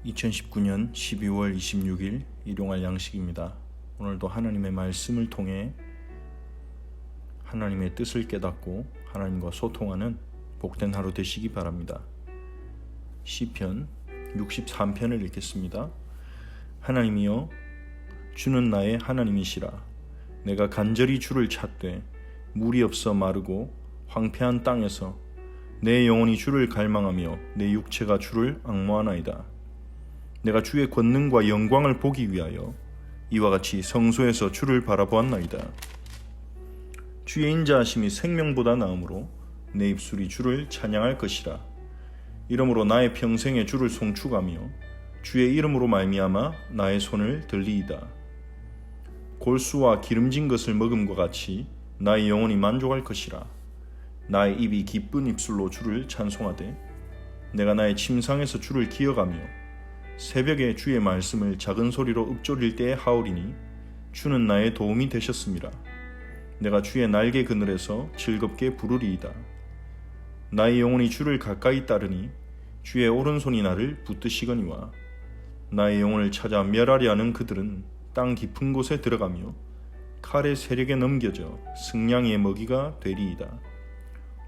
2019년 12월 26일 일용할 양식입니다. 오늘도 하나님의 말씀을 통해 하나님의 뜻을 깨닫고 하나님과 소통하는 복된 하루 되시기 바랍니다. 시편 63편을 읽겠습니다. 하나님이여, 주는 나의 하나님이시라. 내가 간절히 주를 찾되 물이 없어 마르고 황폐한 땅에서 내 영혼이 주를 갈망하며 내 육체가 주를 앙모하나이다. 내가 주의 권능과 영광을 보기 위하여 이와 같이 성소에서 주를 바라보았나이다. 주의 인자하심이 생명보다 나으므로 내 입술이 주를 찬양할 것이라. 이러므로 나의 평생에 주를 송축하며 주의 이름으로 말미암아 나의 손을 들리이다. 골수와 기름진 것을 먹음과 같이 나의 영혼이 만족할 것이라. 나의 입이 기쁜 입술로 주를 찬송하되 내가 나의 침상에서 주를 기억하며 새벽에 주의 말씀을 작은 소리로 읊조릴 때에 하오리니 주는 나의 도움이 되셨음이라. 내가 주의 날개 그늘에서 즐겁게 부르리이다. 나의 영혼이 주를 가까이 따르니 주의 오른손이 나를 붙드시거니와. 나의 영혼을 찾아 멸하려 하는 그들은 땅 깊은 곳에 들어가며 칼의 세력에 넘겨져 승냥이의 먹이가 되리이다.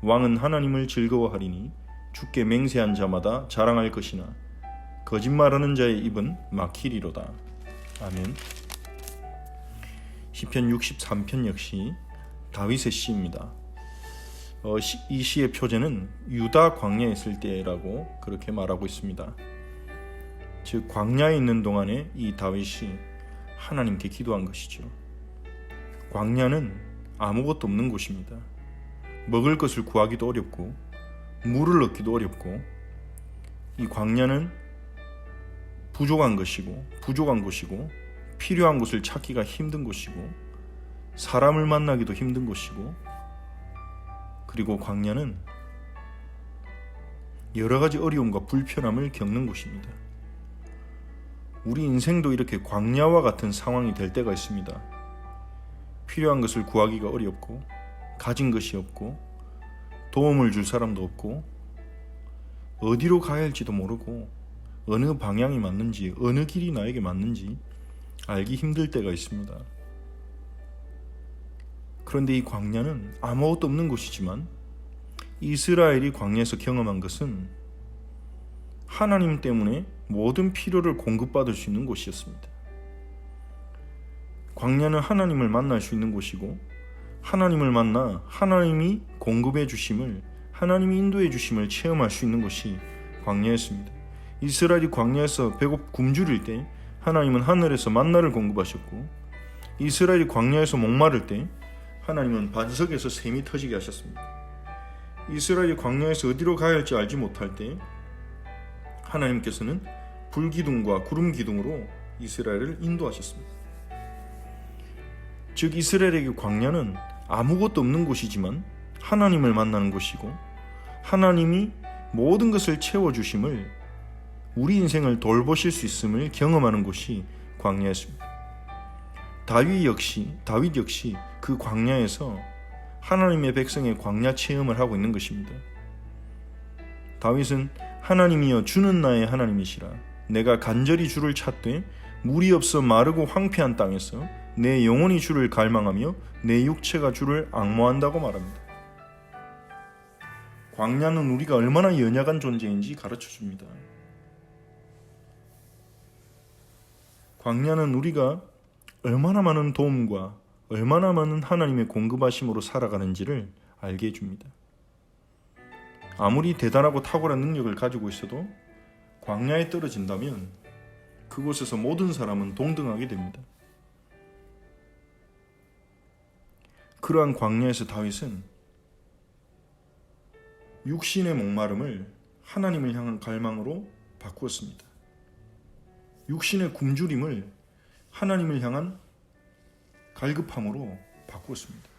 왕은 하나님을 즐거워하리니 주께 맹세한 자마다 자랑할 것이나 거짓말하는 자의 입은 막히리로다. 아멘. 시편 63편 역시 다윗의 시입니다. 이 시의 표제는 유다 광야에 있을 때라고 그렇게 말하고 있습니다. 즉 광야에 있는 동안에 이 다윗이 하나님께 기도한 것이죠. 광야는 아무것도 없는 곳입니다. 먹을 것을 구하기도 어렵고 물을 얻기도 어렵고, 이 광야는 부족한 곳이고 필요한 것을 찾기가 힘든 곳이고 사람을 만나기도 힘든 곳이고, 그리고 광야는 여러 가지 어려움과 불편함을 겪는 곳입니다. 우리 인생도 이렇게 광야와 같은 상황이 될 때가 있습니다. 필요한 것을 구하기가 어렵고 가진 것이 없고 도움을 줄 사람도 없고 어디로 가야 할지도 모르고 어느 방향이 맞는지 어느 길이 나에게 맞는지 알기 힘들 때가 있습니다. 그런데 이 광야는 아무것도 없는 곳이지만 이스라엘이 광야에서 경험한 것은 하나님 때문에 모든 필요를 공급받을 수 있는 곳이었습니다. 광야는 하나님을 만날 수 있는 곳이고 하나님을 만나 하나님이 공급해 주심을, 하나님이 인도해 주심을 체험할 수 있는 곳이 광야였습니다. 이스라엘이 광야에서 굶주릴 때 하나님은 하늘에서 만나를 공급하셨고, 이스라엘이 광야에서 목마를 때 하나님은 반석에서 샘이 터지게 하셨습니다. 이스라엘이 광야에서 어디로 가야 할지 알지 못할 때 하나님께서는 불기둥과 구름기둥으로 이스라엘을 인도하셨습니다. 즉 이스라엘에게 광야는 아무것도 없는 곳이지만 하나님을 만나는 곳이고 하나님이 모든 것을 채워주심을, 우리 인생을 돌보실 수 있음을 경험하는 곳이 광야였습니다. 다윗 역시 그 광야에서 하나님의 백성의 광야 체험을 하고 있는 것입니다. 다윗은 하나님이여, 주는 나의 하나님이시라. 내가 간절히 주를 찾되 물이 없어 마르고 황폐한 땅에서 내 영혼이 주를 갈망하며 내 육체가 주를 앙모한다고 말합니다. 광야는 우리가 얼마나 연약한 존재인지 가르쳐줍니다. 광야는 우리가 얼마나 많은 도움과 얼마나 많은 하나님의 공급하심으로 살아가는지를 알게 해줍니다. 아무리 대단하고 탁월한 능력을 가지고 있어도 광야에 떨어진다면 그곳에서 모든 사람은 동등하게 됩니다. 그러한 광야에서 다윗은 육신의 목마름을 하나님을 향한 갈망으로 바꾸었습니다. 육신의 굶주림을 하나님을 향한 갈급함으로 바꾸었습니다.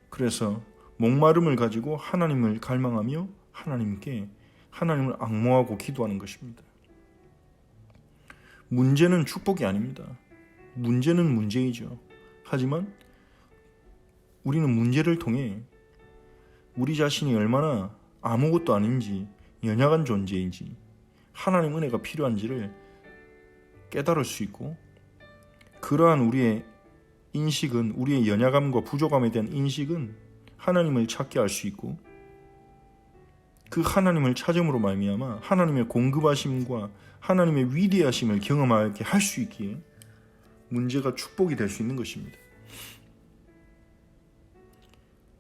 그래서 목마름을 가지고 하나님을 갈망하며 하나님을 앙모하고 기도하는 것입니다. 문제는 축복이 아닙니다. 문제는 문제이죠. 하지만 우리는 문제를 통해 우리 자신이 얼마나 아무것도 아닌지, 연약한 존재인지, 하나님 은혜가 필요한지를 깨달을 수 있고, 그러한 우리의 인식은, 우리의 연약함과 부족함에 대한 인식은 하나님을 찾게 할 수 있고, 그 하나님을 찾음으로 말미암아 하나님의 공급하심과 하나님의 위대하심을 경험하게 할 수 있기에 문제가 축복이 될 수 있는 것입니다.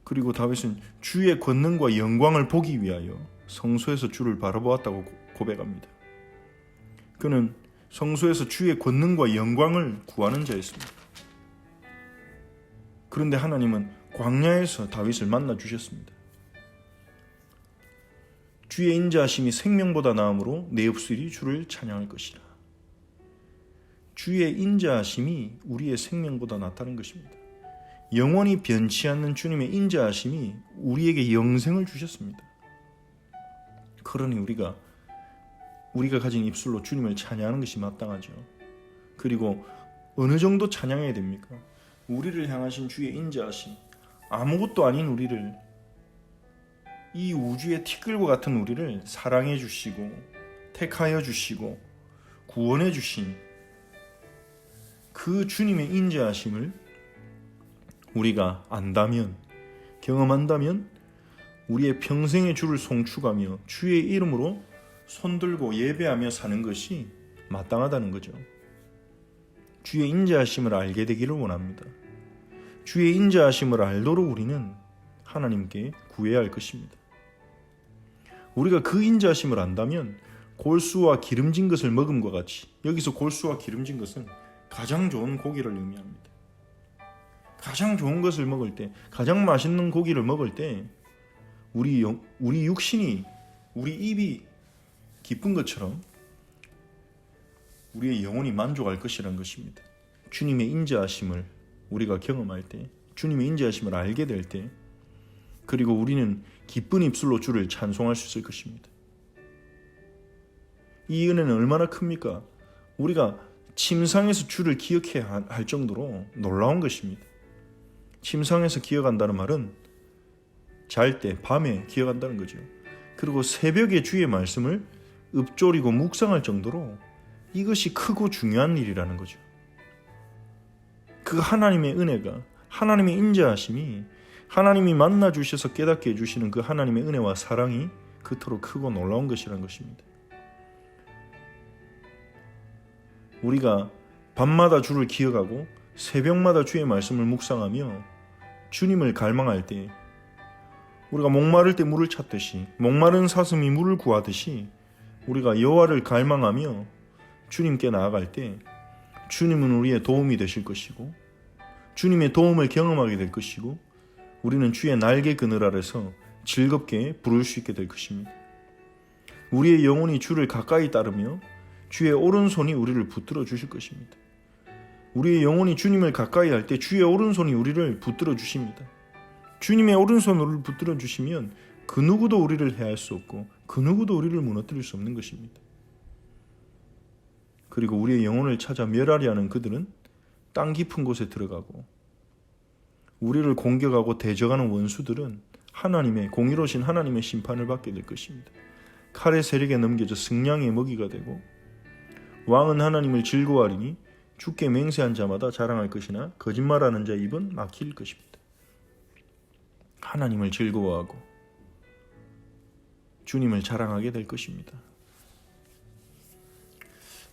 그리고 다윗은 주의 권능과 영광을 보기 위하여 성소에서 주를 바라보았다고 고백합니다. 그는 성소에서 주의 권능과 영광을 구하는 자였습니다. 그런데 하나님은 광야에서 다윗을 만나 주셨습니다. 주의 인자하심이 생명보다 나음으로 내 입술이 주를 찬양할 것이라. 주의 인자하심이 우리의 생명보다 낫다는 것입니다. 영원히 변치 않는 주님의 인자하심이 우리에게 영생을 주셨습니다. 그러니 우리가 가진 입술로 주님을 찬양하는 것이 마땅하죠. 그리고 어느 정도 찬양해야 됩니까? 우리를 향하신 주의 인자하심, 아무것도 아닌 우리를, 이 우주의 티끌과 같은 우리를 사랑해 주시고 택하여 주시고 구원해 주신 그 주님의 인자하심을 우리가 안다면, 경험한다면 우리의 평생의 주를 송축하며 주의 이름으로 손들고 예배하며 사는 것이 마땅하다는 거죠. 주의 인자하심을 알게 되기를 원합니다. 주의 인자하심을 알도록 우리는 하나님께 구해야 할 것입니다. 우리가 그 인자하심을 안다면 골수와 기름진 것을 먹음과 같이, 여기서 골수와 기름진 것은 가장 좋은 고기를 의미합니다. 가장 좋은 것을 먹을 때, 가장 맛있는 고기를 먹을 때 우리 육신이, 우리 입이 기쁜 것처럼 우리의 영혼이 만족할 것이라는 것입니다. 주님의 인자하심을 우리가 경험할 때, 주님의 인자하심을 알게 될 때, 그리고 우리는 기쁜 입술로 주를 찬송할 수 있을 것입니다. 이 은혜는 얼마나 큽니까? 우리가 침상에서 주를 기억해야 할 정도로 놀라운 것입니다. 침상에서 기억한다는 말은 잘 때, 밤에 기억한다는 거죠. 그리고 새벽에 주의 말씀을 읊조리고 묵상할 정도로 이것이 크고 중요한 일이라는 거죠. 그 하나님의 은혜가, 하나님의 인자하심이, 하나님이 만나 주셔서 깨닫게 해주시는 그 하나님의 은혜와 사랑이 그토록 크고 놀라운 것이라는 것입니다. 우리가 밤마다 주를 기억하고 새벽마다 주의 말씀을 묵상하며 주님을 갈망할 때, 우리가 목마를 때 물을 찾듯이, 목마른 사슴이 물을 구하듯이 우리가 여호와를 갈망하며 주님께 나아갈 때 주님은 우리의 도움이 되실 것이고, 주님의 도움을 경험하게 될 것이고, 우리는 주의 날개 그늘 아래서 즐겁게 부를 수 있게 될 것입니다. 우리의 영혼이 주를 가까이 따르며 주의 오른손이 우리를 붙들어 주실 것입니다. 우리의 영혼이 주님을 가까이 할 때 주의 오른손이 우리를 붙들어 주십니다. 주님의 오른손을 붙들어 주시면 그 누구도 우리를 해할 수 없고 그 누구도 우리를 무너뜨릴 수 없는 것입니다. 그리고 우리의 영혼을 찾아 멸하려 하는 그들은 땅 깊은 곳에 들어가고, 우리를 공격하고 대적하는 원수들은 하나님의 공의로우신 하나님의 심판을 받게 될 것입니다. 칼의 세력에 넘겨져 승냥이의 먹이가 되고, 왕은 하나님을 즐거워하리니 주께 맹세한 자마다 자랑할 것이나 거짓말하는 자의 입은 막힐 것입니다. 하나님을 즐거워하고 주님을 자랑하게 될 것입니다.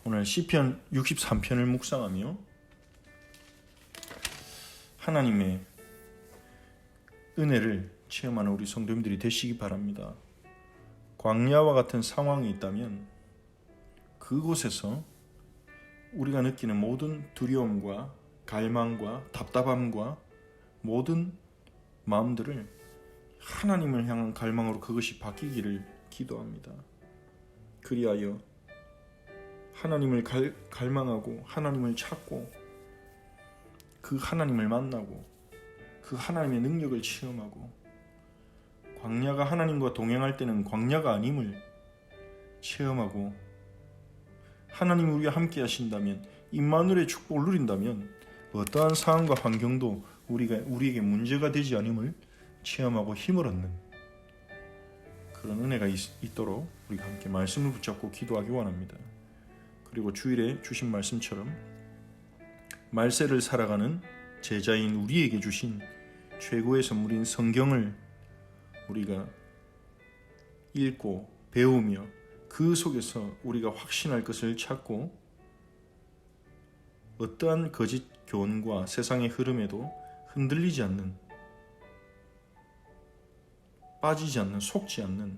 오늘 시편 63편을 묵상하며 하나님의 은혜를 체험하는 우리 성도님들이 되시기 바랍니다. 광야와 같은 상황이 있다면 그곳에서 우리가 느끼는 모든 두려움과 갈망과 답답함과 모든 마음들을 하나님을 향한 갈망으로 그것이 바뀌기를 기도합니다. 그리하여 하나님을 갈망하고 하나님을 찾고 그 하나님을 만나고 그 하나님의 능력을 체험하고, 광야가 하나님과 동행할 때는 광야가 아님을 체험하고, 하나님이 우리와 함께 하신다면, 임마누엘의 축복을 누린다면 어떠한 상황과 환경도 우리에게 문제가 되지 않음을 체험하고 힘을 얻는, 그런 은혜가 있도록 우리가 함께 말씀을 붙잡고 기도하기 원합니다. 그리고 주일에 주신 말씀처럼 말세를 살아가는 제자인 우리에게 주신 최고의 선물인 성경을 우리가 읽고 배우며 그 속에서 우리가 확신할 것을 찾고 어떠한 거짓 교훈과 세상의 흐름에도 흔들리지 않는, 빠지지 않는, 속지 않는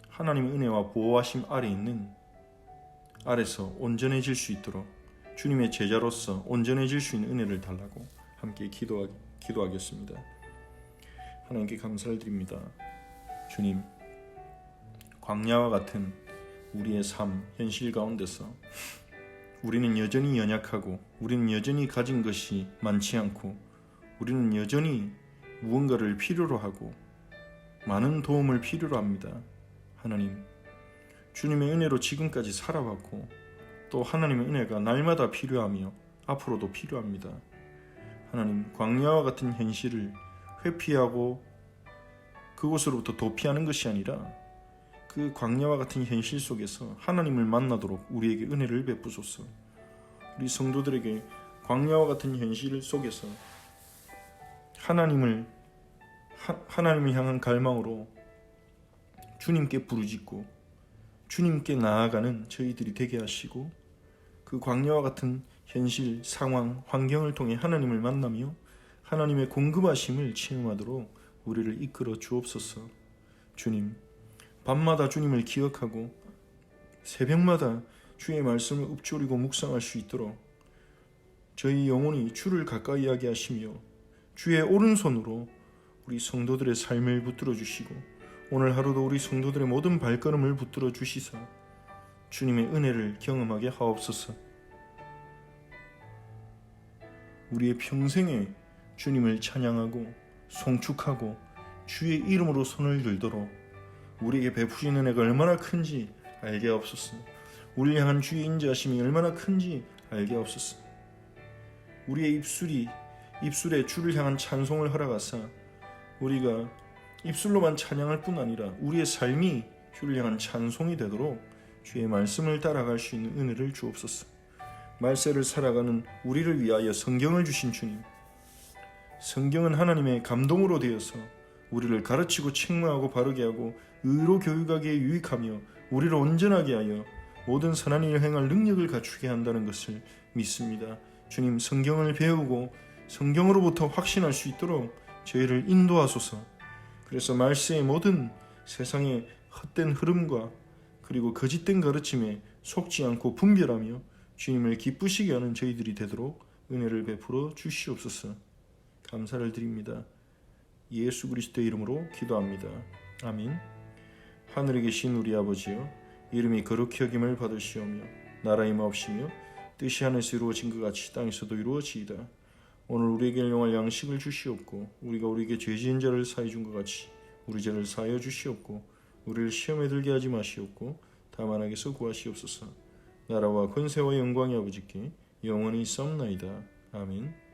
하나님의 은혜와 보호하심 아래 있는 아래서 온전해질 수 있도록 주님의 제자로서 온전해질 수 있는 은혜를 달라고 함께 기도하겠습니다. 하나님께 감사를 드립니다. 주님, 광야와 같은 우리의 삶, 현실 가운데서 우리는 여전히 연약하고 우리는 여전히 가진 것이 많지 않고 우리는 여전히 무언가를 필요로 하고 많은 도움을 필요로 합니다. 하나님, 주님의 은혜로 지금까지 살아왔고 또 하나님의 은혜가 날마다 필요하며 앞으로도 필요합니다. 하나님, 광야와 같은 현실을 회피하고 그곳으로부터 도피하는 것이 아니라 그 광야와 같은 현실 속에서 하나님을 만나도록 우리에게 은혜를 베푸소서. 우리 성도들에게 광야와 같은 현실 속에서 하나님을 향한 갈망으로 주님께 부르짖고 주님께 나아가는 저희들이 되게 하시고 그 광야와 같은 현실, 상황, 환경을 통해 하나님을 만나며 하나님의 공급하심을 체험하도록 우리를 이끌어 주옵소서. 주님, 밤마다 주님을 기억하고 새벽마다 주의 말씀을 읊조리고 묵상할 수 있도록 저희 영혼이 주를 가까이 하게 하시며 주의 오른손으로 우리 성도들의 삶을 붙들어 주시고 오늘 하루도 우리 성도들의 모든 발걸음을 붙들어 주시사 주님의 은혜를 경험하게 하옵소서. 우리의 평생에 주님을 찬양하고 송축하고 주의 이름으로 손을 들도록 우리에게 베푸신 은혜가 얼마나 큰지 알게 하옵소서. 우리를 향한 주의 인자하심이 얼마나 큰지 알게 하옵소서. 우리의 입술에 주를 향한 찬송을 허락하사 우리가 입술로만 찬양할 뿐 아니라 우리의 삶이 주를 향한 찬송이 되도록 주의 말씀을 따라갈 수 있는 은혜를 주옵소서. 말세를 살아가는 우리를 위하여 성경을 주신 주님, 성경은 하나님의 감동으로 되어서 우리를 가르치고 책망하고 바르게 하고 의로 교육하기에 유익하며 우리를 온전하게 하여 모든 선한 일을 행할 능력을 갖추게 한다는 것을 믿습니다. 주님, 성경을 배우고 성경으로부터 확신할 수 있도록 저희를 인도하소서. 그래서 말세의 모든 세상의 헛된 흐름과 그리고 거짓된 가르침에 속지 않고 분별하며 주님을 기쁘시게 하는 저희들이 되도록 은혜를 베풀어 주시옵소서. 감사를 드립니다. 예수 그리스도의 이름으로 기도합니다. 아멘. 하늘에 계신 우리 아버지여, 이름이 거룩히 여김을 받으시오며 나라 임하옵시며 뜻이 하늘에서 이루어진 것 같이 땅에서도 이루어지이다. 오늘 우리에게 일용할 양식을 주시옵고 우리가 우리에게 죄 지은 자를 사해 준 것 같이 우리 죄를 사하여 주시옵고 우리를 시험에 들게 하지 마시옵고 다만 악에서 구하시옵소서. 나라와 권세와 영광이 아버지께 영원히 있사옵나이다. 아멘.